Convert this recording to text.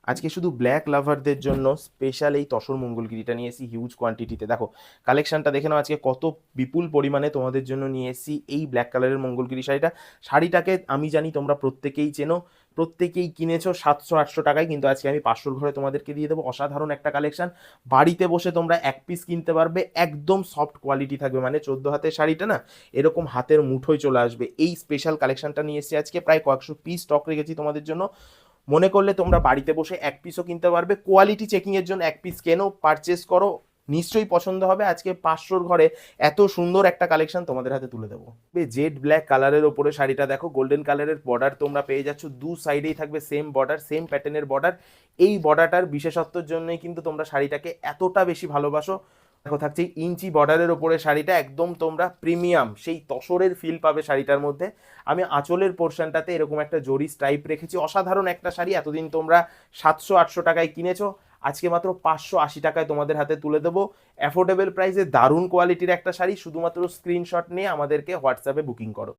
আজকে শুধু ব্ল্যাক লাভারদের জন্য স্পেশাল এই তসর মঙ্গলগিরিটা নিয়ে এসেছি হিউজ কোয়ান্টিটিতে। দেখো কালেকশনটা দেখে নাও আজকে কত বিপুল পরিমাণে তোমাদের জন্য নিয়ে এসেছি এই ব্ল্যাক কালারের মঙ্গলগিরি শাড়িটা। শাড়িটাকে আমি জানি তোমরা প্রত্যেকেই চেনো, প্রত্যেকেই কিনেছো 700-800 টাকায়, কিন্তু আজকে আমি 500 ঘরে তোমাদেরকে দিয়ে দেবো। অসাধারণ একটা কালেকশন, বাড়িতে বসে তোমরা এক পিস কিনতে পারবে, একদম সফট কোয়ালিটি থাকবে, মানে 14 হাতের শাড়িটা না এরকম হাতের মুঠোয় চলে আসবে। এই স্পেশাল কালেকশনটা নিয়ে এসেছি আজকে, প্রায় কয়েকশো পিস স্টক রেখেছি তোমাদের জন্য। মনে করলে তোমরা বাড়িতে বসে এক পিসও কিনতে পারবে, কোয়ালিটি চেকিং এর জন্য এক পিস কেনো, পারচেস করো, নিশ্চয়ই পছন্দ হবে। আজকে 500 ঘরে এত সুন্দর একটা কালেকশন তোমাদের হাতে তুলে দেবো। জেড ব্ল্যাক কালারের ওপরে শাড়িটা দেখো, গোল্ডেন কালারের বর্ডার তোমরা পেয়ে যাচ্ছ, দু সাইডেই থাকবে সেম বর্ডার, সেম প্যাটার্নের বর্ডার। এই বর্ডারটার বিশেষত্বের জন্যই কিন্তু তোমরা শাড়িটাকে এতটা বেশি ভালোবাসো। দেখো থাকছে ইঞ্চি বর্ডারের ওপরে শাড়িটা, একদম তোমরা প্রিমিয়াম সেই তসরের ফিল পাবে শাড়িটার মধ্যে। আমি আঁচলের পোর্শনটাতে এরকম একটা জরি স্ট্রাইপ রেখেছি। অসাধারণ একটা শাড়ি, এতদিন তোমরা 700-800 টাকায় কিনেছো, আজকে মাত্র 580 টাকায় তোমাদের হাতে তুলে দেবো। অ্যাফোর্ডেবল প্রাইসে দারুণ কোয়ালিটির একটা শাড়ি। শুধুমাত্র স্ক্রিনশট নিয়ে আমাদেরকে হোয়াটসঅ্যাপে বুকিং করো।